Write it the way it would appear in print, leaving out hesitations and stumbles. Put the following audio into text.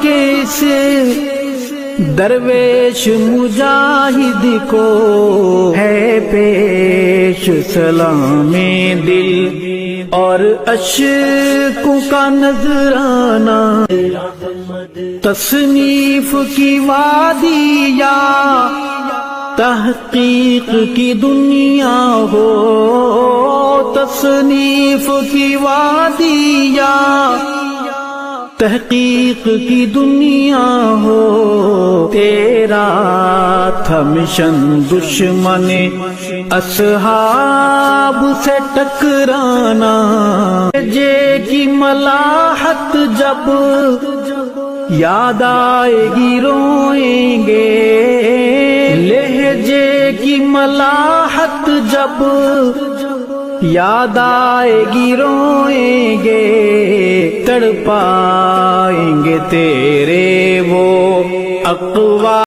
کے اس درویش مجاہد کو ہے پیش سلام دل اور اشکوں کا نذرانہ. تصنیف کی وادی یا تحقیق کی دنیا ہو، تصنیف کی وادی یا تحقیق کی دنیا ہو، تیرا تھا مشن دشمن اصحاب سے ٹکرانا. لہجے کی ملاحت جب یاد آئے گی روئیں گے، لہجے کی ملاحت جب یاد آئے گی روئیں گے، تڑپائیں گے تیرے وہ اقوال.